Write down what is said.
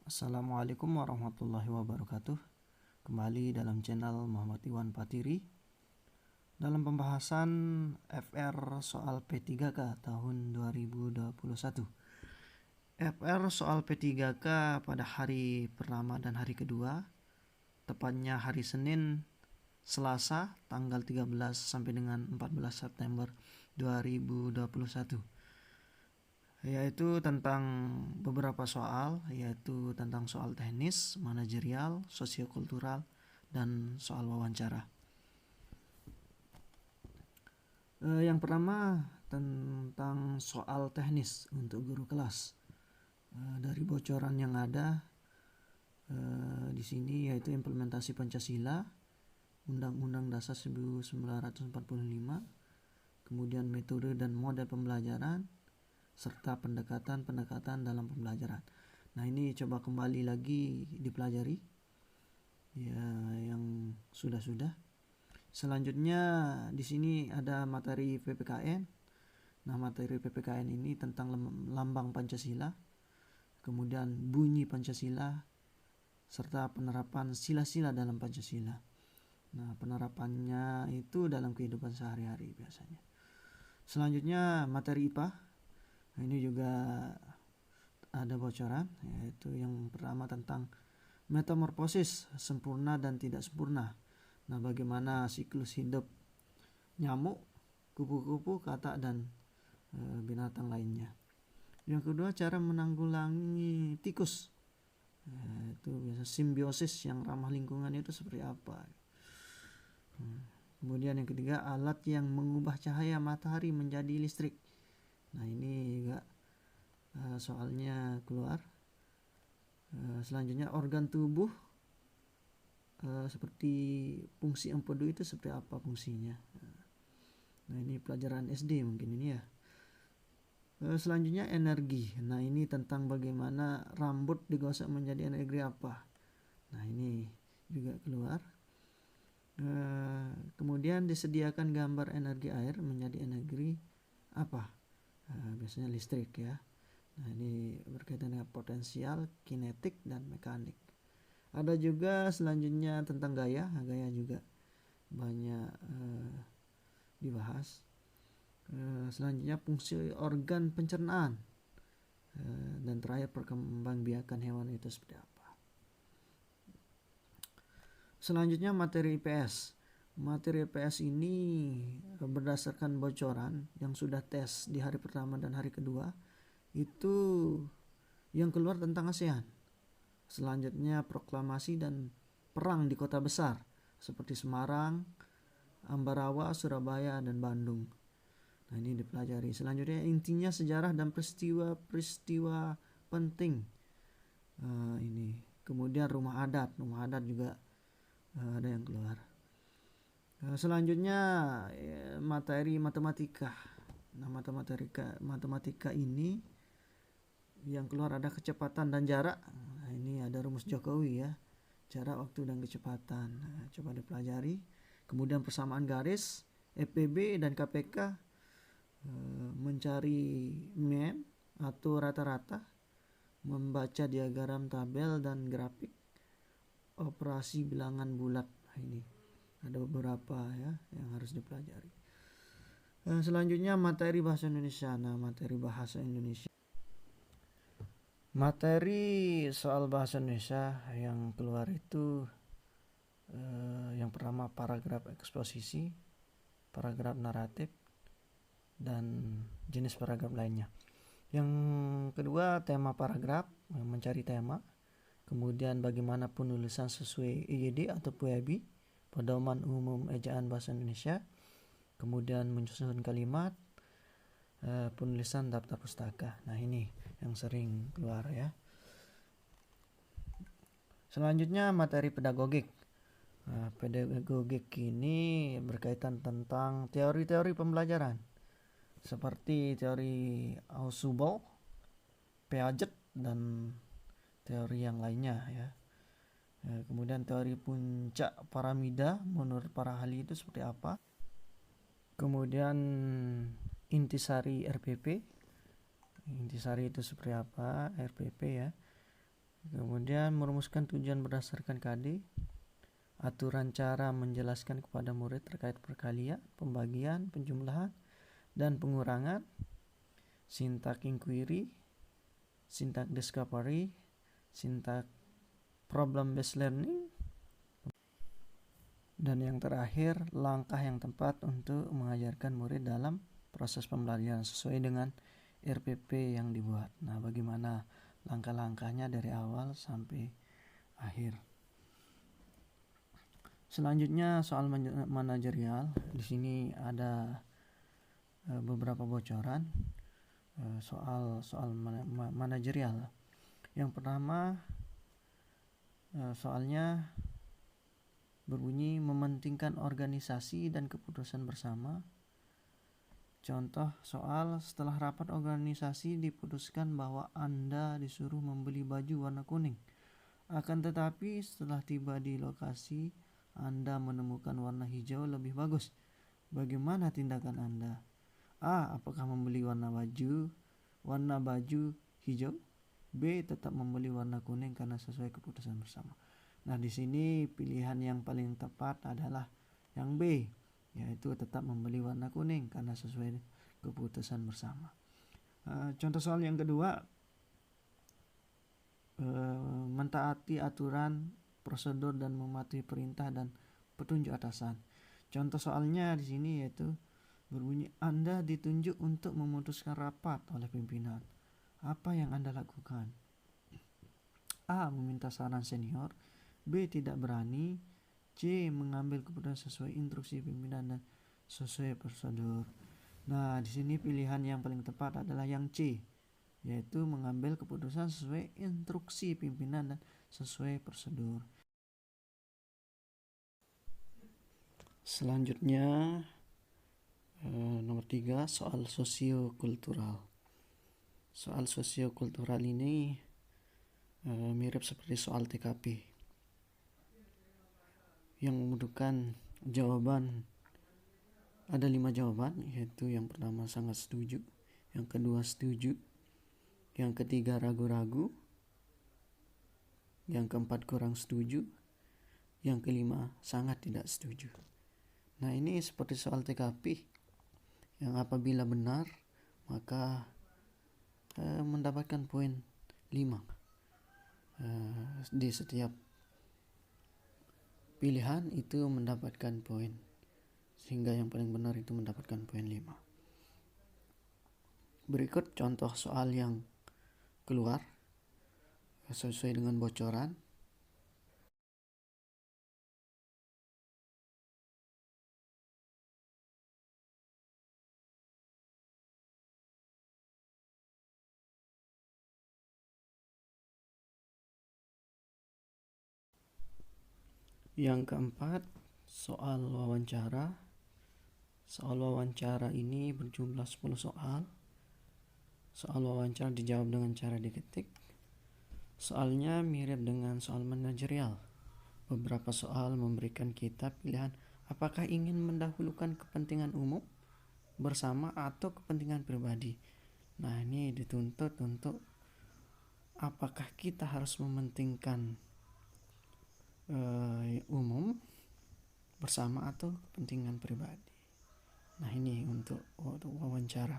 Assalamualaikum warahmatullahi wabarakatuh. Kembali dalam channel Muhammad Iwan Patiri. Dalam pembahasan FR soal P3K tahun 2021. FR soal P3K pada hari pertama dan hari kedua, tepatnya hari Senin, Selasa, tanggal 13 sampai dengan 14 September 2021. Yaitu tentang beberapa soal, yaitu tentang soal teknis, manajerial, sosiokultural, dan soal wawancara. Yang pertama tentang soal teknis untuk guru kelas. Dari bocoran yang ada di sini yaitu implementasi Pancasila, Undang-Undang Dasar 1945, kemudian metode dan model pembelajaran, serta pendekatan dalam pembelajaran. Nah, ini coba kembali lagi dipelajari ya yang sudah-sudah. Selanjutnya di sini ada materi PPKN. Nah, materi PPKN ini tentang lambang Pancasila, kemudian bunyi Pancasila, serta penerapan sila-sila dalam Pancasila. Nah, penerapannya itu dalam kehidupan sehari-hari biasanya. Selanjutnya materi IPA. Nah, ini juga ada bocoran, yaitu yang pertama tentang metamorfosis, sempurna dan tidak sempurna. Nah, bagaimana siklus hidup nyamuk, kupu-kupu, katak, dan binatang lainnya. Yang kedua, cara menanggulangi tikus. Itu biasa simbiosis yang ramah lingkungan itu seperti apa. Kemudian yang ketiga, alat yang mengubah cahaya matahari menjadi listrik. Nah, ini juga soalnya keluar. Selanjutnya organ tubuh seperti fungsi empedu itu seperti apa fungsinya. Nah, ini pelajaran SD mungkin ini ya. Selanjutnya energi. Nah, ini tentang bagaimana rambut digosok menjadi energi apa. Nah, ini juga keluar. Kemudian disediakan gambar energi air menjadi energi apa. Biasanya listrik ya. Nah, ini berkaitan dengan potensial, kinetik, dan mekanik. Ada juga selanjutnya tentang gaya. Gaya juga banyak dibahas. Selanjutnya fungsi organ pencernaan. Dan terakhir perkembangbiakan hewan itu seperti apa. Selanjutnya materi IPS. Materi IPS ini berdasarkan bocoran yang sudah tes di hari pertama dan hari kedua, itu yang keluar tentang ASEAN. Selanjutnya proklamasi dan perang di kota besar seperti Semarang, Ambarawa, Surabaya, dan Bandung. Nah, ini dipelajari. Selanjutnya intinya sejarah dan peristiwa penting. Ini kemudian rumah adat juga ada yang keluar. Selanjutnya materi matematika. Nah, matematika ini yang keluar ada kecepatan dan jarak. Nah, ini ada rumus Jokowi ya, jarak, waktu, dan kecepatan. Nah, coba dipelajari. Kemudian persamaan garis, FPB dan KPK, mencari mean atau rata-rata, membaca diagram tabel dan grafik, operasi bilangan bulat. Nah, ini ada beberapa ya yang harus dipelajari. Selanjutnya materi bahasa Indonesia. Nah, materi bahasa Indonesia. Materi soal bahasa Indonesia yang keluar itu yang pertama paragraf eksposisi, paragraf naratif, dan jenis paragraf lainnya. Yang kedua tema paragraf, mencari tema. Kemudian bagaimana penulisan sesuai EYD atau PUEB, pedoman umum ejaan bahasa Indonesia. Kemudian menyusun kalimat, penulisan daftar pustaka. Nah, ini yang sering keluar ya. Selanjutnya materi pedagogik. Nah, pedagogik ini berkaitan tentang teori-teori pembelajaran seperti teori Ausubel, Piaget, dan teori yang lainnya ya. Kemudian teori puncak piramida menurut para ahli itu seperti apa. Kemudian intisari RPP. Intisari itu seperti apa, RPP ya. Kemudian merumuskan tujuan berdasarkan KD, aturan cara menjelaskan kepada murid terkait perkalian, pembagian, penjumlahan, dan pengurangan, sintak inquiry, sintak discovery, sintak problem based learning, dan yang terakhir langkah yang tepat untuk mengajarkan murid dalam proses pembelajaran sesuai dengan RPP yang dibuat. Nah, bagaimana langkah-langkahnya dari awal sampai akhir. Selanjutnya soal manajerial. Di sini ada beberapa bocoran soal manajerial. Yang pertama soalnya berbunyi mementingkan organisasi dan keputusan bersama. Contoh soal, setelah rapat organisasi diputuskan bahwa Anda disuruh membeli baju warna kuning. Akan tetapi setelah tiba di lokasi, Anda menemukan warna hijau lebih bagus. Bagaimana tindakan Anda? A. Apakah membeli warna baju hijau? B. Tetap membeli warna kuning karena sesuai keputusan bersama. Nah, di sini pilihan yang paling tepat adalah yang B, yaitu tetap membeli warna kuning karena sesuai keputusan bersama. Contoh soal yang kedua, mentaati aturan, prosedur dan mematuhi perintah dan petunjuk atasan. Contoh soalnya di sini yaitu berbunyi, Anda ditunjuk untuk memutuskan rapat oleh pimpinan. Apa yang Anda lakukan? A. Meminta saran senior. B. Tidak berani. C. Mengambil keputusan sesuai instruksi pimpinan dan sesuai prosedur. Nah, di sini pilihan yang paling tepat adalah yang C, yaitu mengambil keputusan sesuai instruksi pimpinan dan sesuai prosedur. Selanjutnya nomor 3, soal sosiokultural. Soal sosiokultural ini mirip seperti soal TKP yang membutuhkan jawaban. Ada 5 jawaban, yaitu yang pertama sangat setuju, yang kedua setuju, yang ketiga ragu-ragu, yang keempat kurang setuju, yang kelima sangat tidak setuju. Nah, ini seperti soal TKP yang apabila benar maka mendapatkan poin 5 di setiap pilihan itu mendapatkan poin, sehingga yang paling benar itu mendapatkan poin 5. Berikut contoh soal yang keluar sesuai dengan bocoran. Yang keempat, soal wawancara. Soal wawancara ini berjumlah 10 soal. Soal wawancara dijawab dengan cara diketik. Soalnya mirip dengan soal manajerial. Beberapa soal memberikan kita pilihan apakah ingin mendahulukan kepentingan umum bersama atau kepentingan pribadi. Nah, ini dituntut untuk apakah kita harus mementingkan umum bersama atau kepentingan pribadi. Nah, ini untuk wawancara.